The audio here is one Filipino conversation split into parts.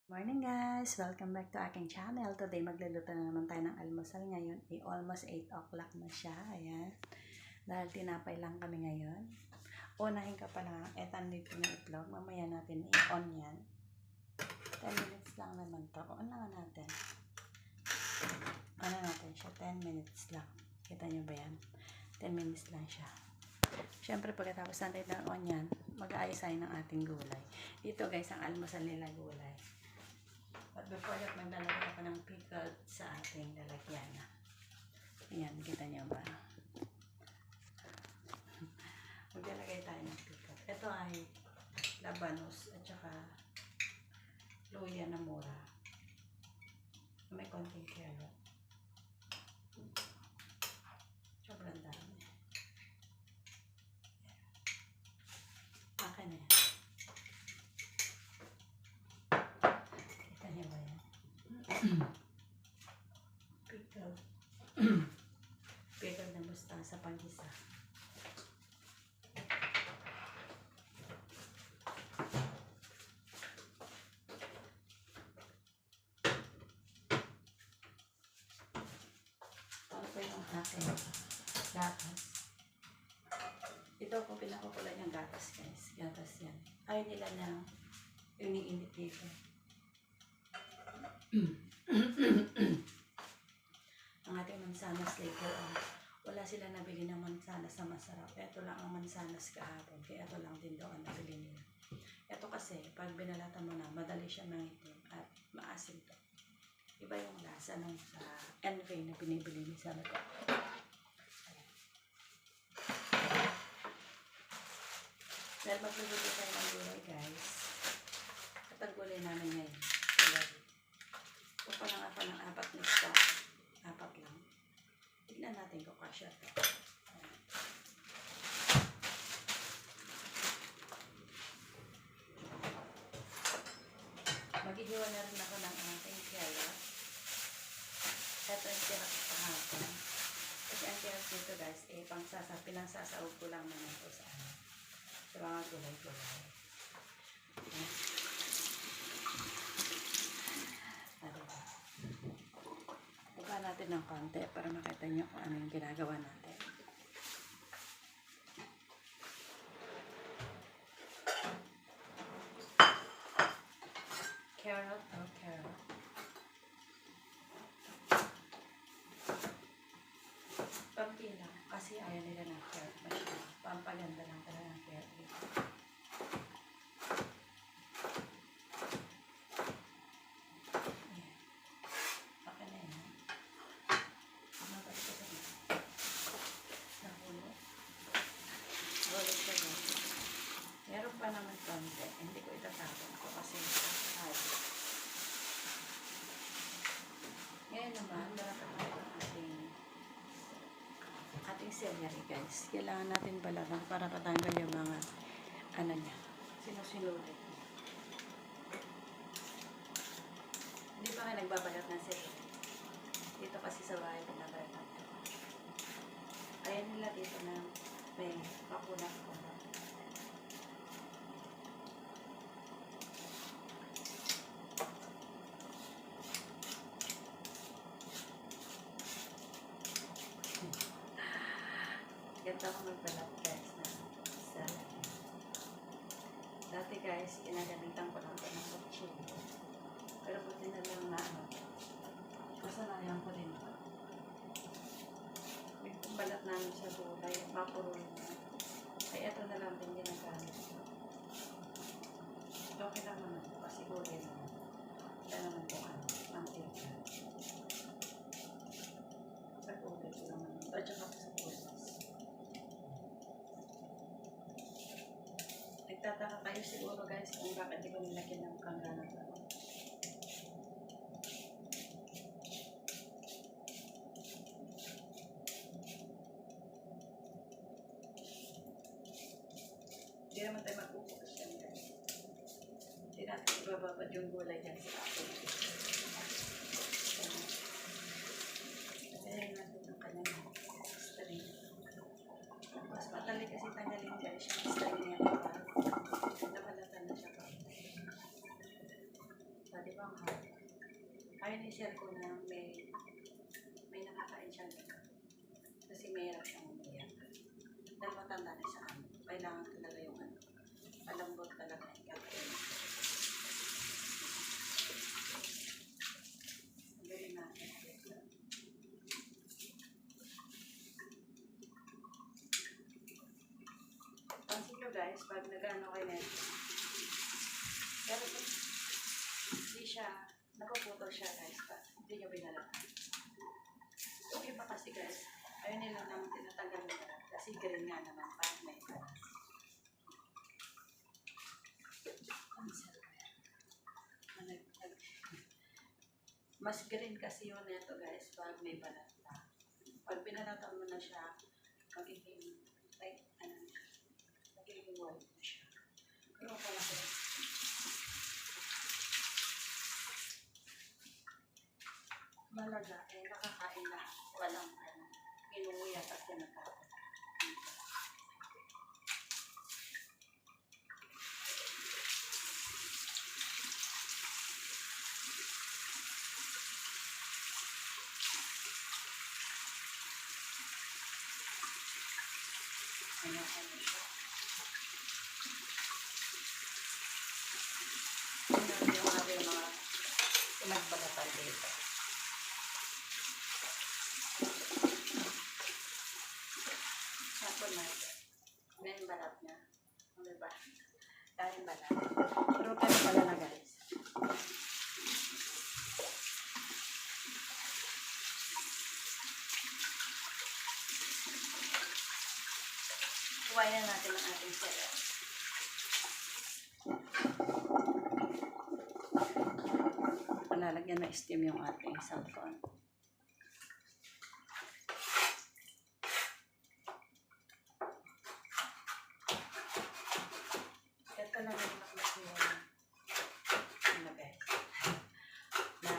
Morning guys! Welcome back to aking channel. Today magluluto na naman tayo ng almusal ngayon. Almost 8 o'clock na siya. Ayan. Dahil tinapay lang kami ngayon. Unahin ka pala. Etan dito na itlog. Mamaya natin i-on yan. 10 minutes lang naman to. On lang natin. Ano natin siya? 10 minutes lang. Kita nyo ba yan? 10 minutes lang siya. Siyempre pagkatapos natin on yan, mag-aayos tayo ng ating gulay. Dito guys, ang almusal nila gulay. But before that, maglalagay ako ng pickle sa ating lalagyan. Ayan, kita nyo ba? Maglalagay tayo ng pickle. Ito ay labanos at saka luya na mura. May konting carrot. Sobrang dami. Akin na yan. Pickle. Pickle na mustasa pag-isa. Ano po yung aking gatas? Ito po pinakukulay ng gatas guys. Gatas yan. Ayaw nila na iniinit dito. Ang ating mansanas later on. Wala sila nabili ng mansanas na masarap. Ito lang ang mansanas kahapon. Kaya ito lang din daw ang nabili nila. Ito kasi, pag binalatan mo na, madali siya mangitim at maasim to. Iba yung lasa nung sa NV na binibili ni Sarah. Dahil magluluto tayo ng gulay guys. At ang gulay namin ngayon. Kupa lang ako ng 4 na stock. 4 lang. Tignan natin kung kasya ito. Maghihiwa na rin ako ng ating carrot. Ito yung carrot kahapon. Kasi ang carrot nito guys, pinangsasaog ko lang naman ito sa mga gulay-gulay. Buka natin ng konti para makita nyo kung ano yung ginagawa natin. Carrot o carrot. Pampila. Kasi ayaw nila ng carrot masyado. Pampaganda lang talaga ng carrot dito. Meron pa naman konti. Hindi ko itatapon ko kasi ngayon naman, malapit tayo ang ating celery guys. Kailangan natin balagan para patanggal yung mga ano niya. Sinusunulit. Hindi pa nga nagbabalat ng celery. Dito kasi sa bahay pinabalat natin. Ayan nila dito na may pakunat-kunat. Ganda ko magbalat guys na salad. Dati guys, ginagamitan ko lang ito ng kutsilyo. Pero buti na lang na masanayan ko din ito. May balat namin sa gulay, mapurol na. Ay, ito na lang din ginagamit. Okay lang naman ito kasi gulay naman. Ito naman ito mantika. Sa gulay ko naman ito. At saka sa pusos. Nagtataka kayo siguro guys kung bakit di ko nilagyan ng kanggana ito. Hindi naman tayo mag-focus yan guys. Hindi natin ibababad yung gulay dyan sa atin. Kasi natin ang kanyang string. Mas matali kasi tanggalin guys yung string niya. Nabalatan na siya pa. Pwede Sobrang hard. Ayun, i-share ko na may nakakain siya dito. Kasi mahirap siyang umiyak. Dahil matanda na sa amin. Kailangan talaga yung ano. Malambot talaga yung kakain. Gawin natin. Pansin nyo guys, pag nag-ano kayo nito. Pero hindi siya, napuputol siya guys. Hindi nyo binalatan. Yung iba kasi guys, ayun nila naman tinatanggal nila. Kasi green nga naman pa. May iba. Mas green kasi yun nito guys pag may balat pa. Pag pinalatan mo na siya, magiging like, ano, magiging white na siya. Pero pala guys, malaga eh nakakain na walang ano, inuyat at tinatapon. Ano siya. Ano yung ating mga pinagbalatan dito. Sapon natin. May balat niya. Ano ba? Dahil balat. Pero kaya pala na guys. Huwain na natin ang ating sayo. Lalagyan na steam yung ating cellphone. Ito lang yung nakakasiyan. Ano guys? Na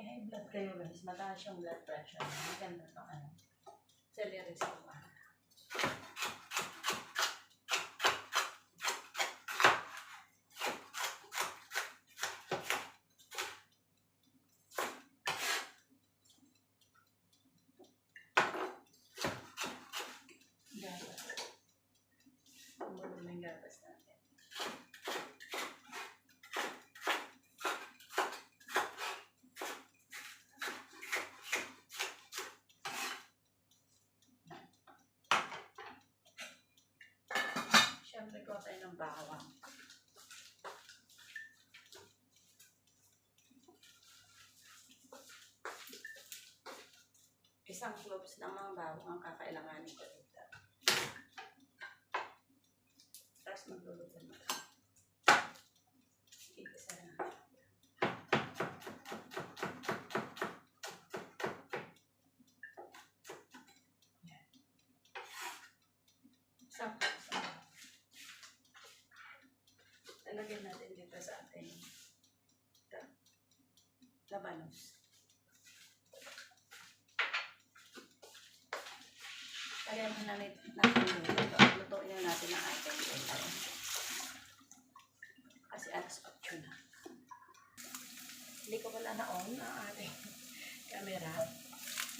high blood kayo guys, mataas yung blood pressure. Maganda itong ano, celery sa umaga. Gatas. Ang yung gatas natin. Siyempre ko tayo ng bawang. Isang cloves ng mga bawang ang kakailanganin ko dito. Tapos magluluto na. Igisa na. Yan. Sakto. Talagyan natin dito sa ating labanos. Kaya na natin dito. Lutuin na natin ang ating dito. Kasi alas 8 na. Hindi ko pala na-on ang ating camera.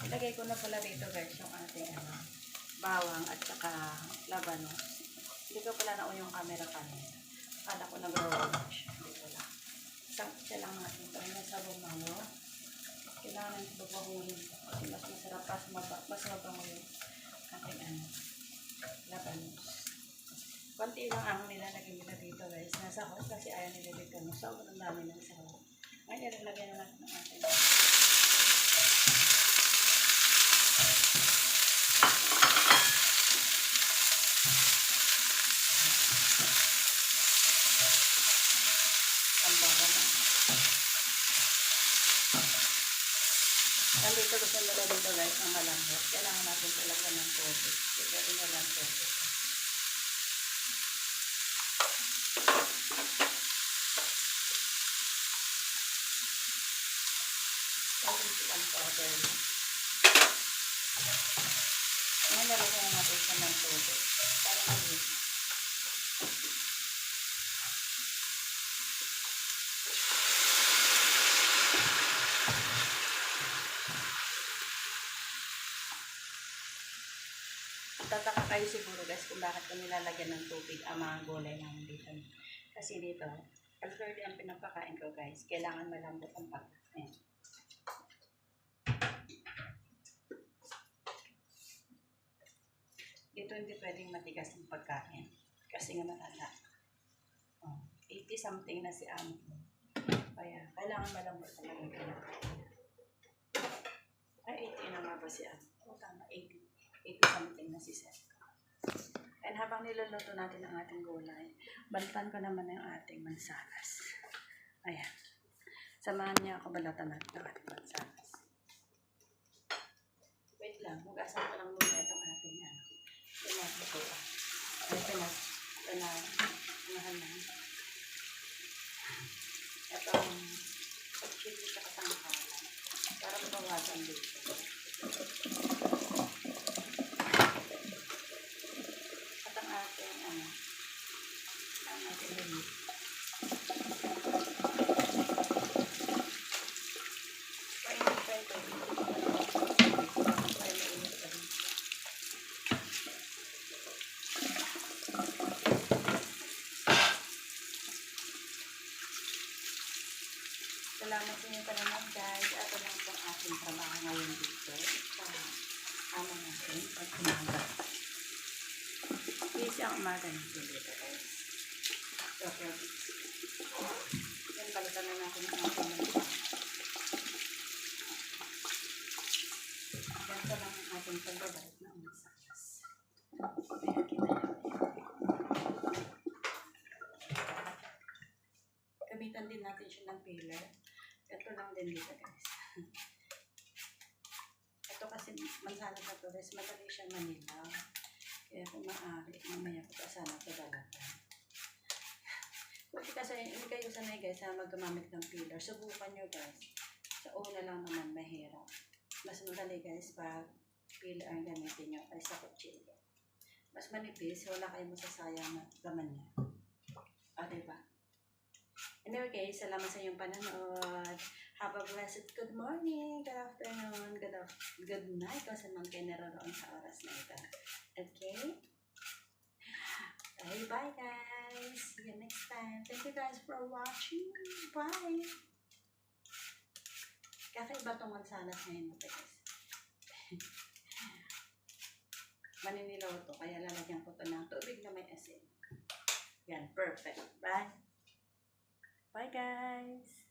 Ilagay ko na pala dito guys yung ating bawang at saka labanos. Hindi ko pala na-on yung camera kanina. Kala ko nag-roll na siya. Hindi ko lang. Siya lang natin. Kaya nasa bumango. Kailangan natin babahuhin. Kasi mas masarap pa. Mas mabango yung ating labanos. Konti lang ang nilalagay nila dito guys. Nasa hot kasi ayaw nila dito. Sobrang dami ng sahog. Ngayon nilagay na natin ng ating Nandito gusto nila dito guys ang malambot. Kailangan natin talaga ng tubig. Kaya nila ng tubig. ating chicken powder. Ngayon, lalagyan na natin siya ng tubig. Para mag-hit. Tataka kayo siguro guys kung bakit ko nilalagyan ng tubig ang mga gulay namin dito. Kasi dito, although ang pinapakain ko guys, kailangan malambot ang pagkain. Dito hindi pwedeng matigas ang pagkain. Kasi nga matanda. 80 something na si Amo. Kaya, kailangan malambot talaga ang pinapakain. Ay, 80 na nga ba si Amo? O, tama, 80 something na si Seth. And habang niluluto natin ang ating gulay, balatan ko naman yung ating mansanas. Ayan. Samahan niya ako balatan natin ang ating mansanas. Wait lang, hugasan ko lang muna itong ating pinatutuwa. Ay, pinahan na. Itong chili sa kasangkalan para mabawasan dito. Salamat sa inyong panonood guys. Ito lang po ating trabaho ngayon dito sa amang natin at umaga. Busy ang umaga natin dito guys. Okay. Yan, balikan na natin ang ating mansanas. Ganito lang ang ating pagbabalik ng mansanas. Ayan, kita nyo. Gamitan din natin siya ng peeler. Ito lang din dito guys. Ito kasi mansanas na ito guys, madali siya manilaw. Kaya kung maaari, mamaya ko pa sana ito balatan. Kasi hindi kayo sanay guys na maggamamit ng peeler. Subukan nyo guys. Sa una lang naman mahirap. Mas madali guys pag peeler ang gamitin nyo ay sa kutsilyo. Mas manipis, wala kayong masasayang na laman niya. O, diba? Anyway guys, salamat sa inyong panonood. Have a blessed good morning, good afternoon, good night kung saan man kayo naroon sa oras na ito. Okay? Bye guys. See you next time. Thank you guys for watching. Bye. Kakaiba itong mansanas ngayon guys. Maninilaw to, kaya lalagyan ko to ng tubig na may asin. Yan, perfect. Bye. Bye guys.